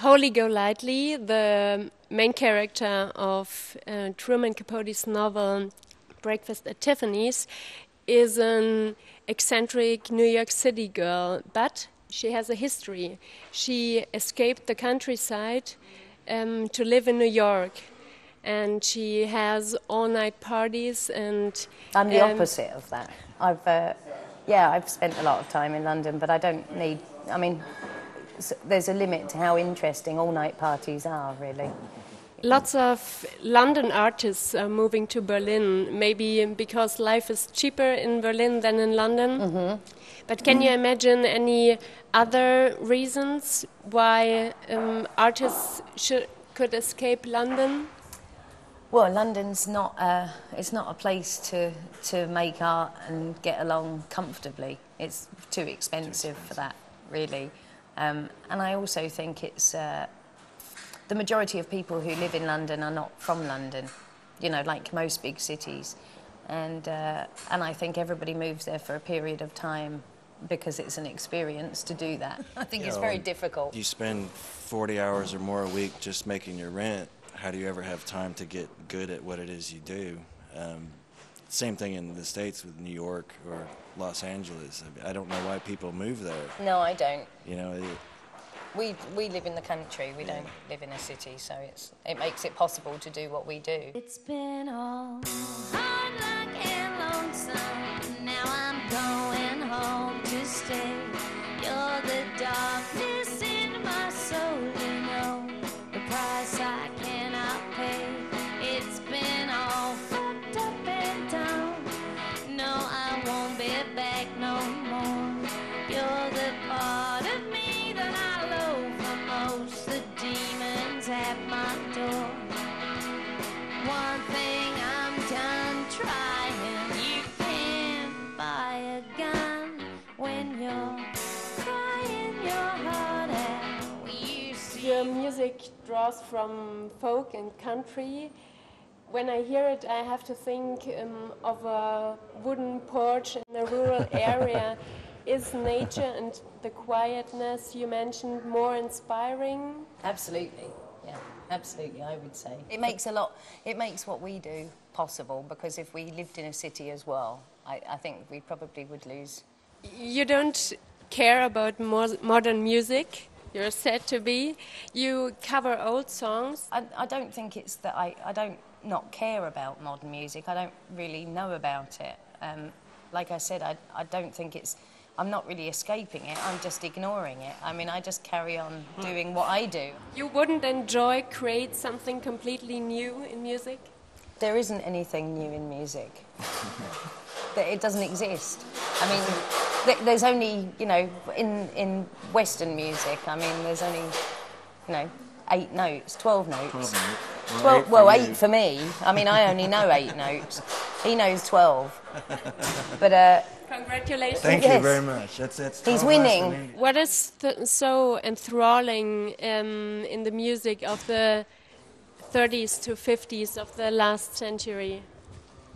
Holy Golightly, the main character of Truman Capote's novel Breakfast at Tiffany's, is an eccentric New York City girl, but she has a history. She escaped the countryside to live in New York, and she has all-night parties and... I'm the opposite of that. I've spent a lot of time in London, but I don't need... I mean, there's a limit to how interesting all-night parties are, really. Lots of London artists are moving to Berlin, maybe because life is cheaper in Berlin than in London. Mm-hmm. But can you imagine any other reasons why artists could escape London? Well, London's not it's not a place to make art and get along comfortably. It's too expensive for that, really. And I also think it's... the majority of people who live in London are not from London, you know, like most big cities. And I think everybody moves there for a period of time because it's an experience to do that. I think it's very difficult. You spend 40 hours or more a week just making your rent. How do you ever have time to get good at what it is you do? Same thing in the States with New York or Los Angeles. I don't know why people move there. No, I don't. You know, we live in the country. We don't live in a city, so it makes it possible to do what we do. It's been all hard luck and lonesome. Now I'm going home to stay. You're the darkness in my soul, you know, the price I cannot pay. It's been all fucked up and down. No, I won't be back no more. You're the part of me that I loathe the most. The demons at my door. One thing I'm done trying. You can't buy a gun when you're crying your heart out. Your music draws from folk and country. When I hear it, I have to think of a wooden porch in a rural area. Is nature and the quietness you mentioned more inspiring? Absolutely, yeah, absolutely, I would say. It makes what we do possible, because if we lived in a city as well, I think we probably would lose. You don't care about modern music? You're said to be. You cover old songs. I don't think it's that I don't not care about modern music. I don't really know about it. Like I said, I don't think it's... I'm not really escaping it, I'm just ignoring it. I mean, I just carry on doing what I do. You wouldn't create something completely new in music? There isn't anything new in music. It doesn't exist. I mean, there's only, you know, in Western music, I mean, there's only, you know, 8 notes, 12 notes. 8 for me. I mean, I only know 8 notes. He knows 12. But congratulations. Thank you very much. That's he's winning. What is so enthralling in the music of the 30s to 50s of the last century?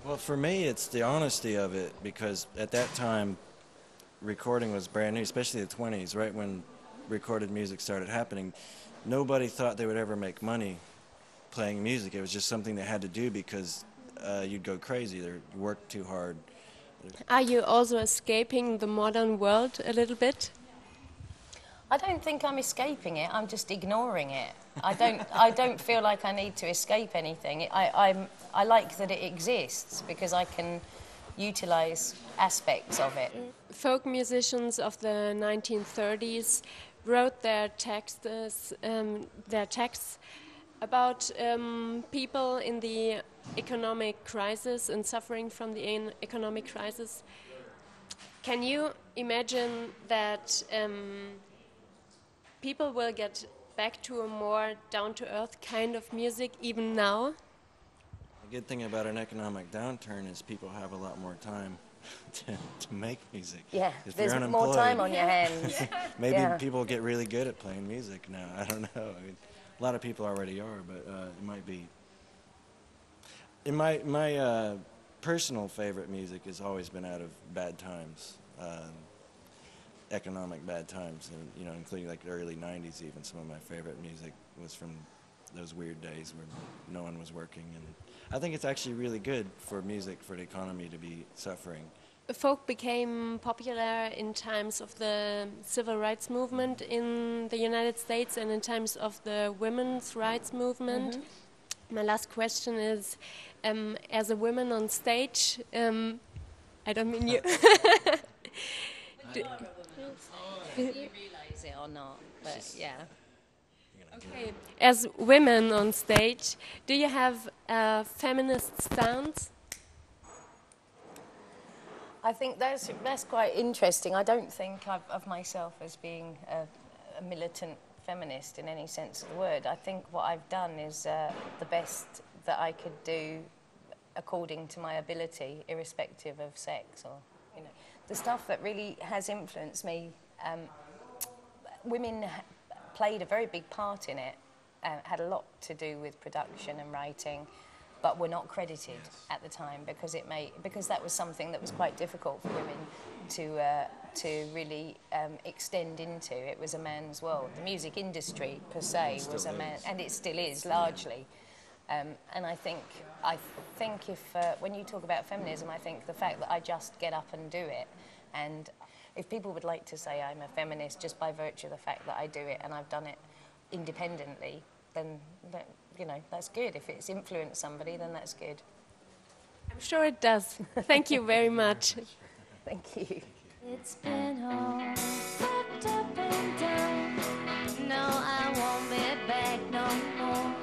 Well, for me, it's the honesty of it, because at that time, recording was brand new, especially the 20s, right when recorded music started happening. Nobody thought they would ever make money playing music. It was just something they had to do because you'd go crazy or work too hard. Are you also escaping the modern world a little bit? I don't think I'm escaping it. I'm just ignoring it. I don't feel like I need to escape anything. I like that it exists because I can utilize aspects of it. Folk musicians of the 1930s wrote their texts about people in the economic crisis and suffering from the economic crisis. Can you imagine that people will get back to a more down-to-earth kind of music even now? The good thing about an economic downturn is people have a lot more time to make music. Yeah, if there's you're more time on your hands. Maybe people get really good at playing music now. I don't know. I mean, a lot of people already are, but it might be. In my personal favorite music has always been out of Bad Times. economic bad times, and you know, including like the early '90s. Even some of my favorite music was from those weird days where no one was working, and I think it's actually really good for music, for the economy to be suffering. Folk became popular in times of the civil rights movement in the United States and in times of the women's rights movement. My last question is, as a woman on stage, I don't mean you. You realise it or not, but yeah. Okay, as women on stage, do you have a feminist stance? I think that's quite interesting. I don't think of myself as being a militant feminist in any sense of the word. I think what I've done is the best that I could do according to my ability, irrespective of sex or, you know, the stuff that really has influenced me. Women played a very big part in it, had a lot to do with production and writing, but were not credited at the time because that was something that was quite difficult for women to really extend into. It was a man's world. The music industry per se was a man, and it still is largely. And I think if when you talk about feminism, I think the fact that I just get up and do it, and if people would like to say I'm a feminist just by virtue of the fact that I do it and I've done it independently, then you know, that's good. If it's influenced somebody, then that's good. I'm sure it does. Thank you very much. Thank you. It's been hard, fucked up and down. No, I won't be back no more.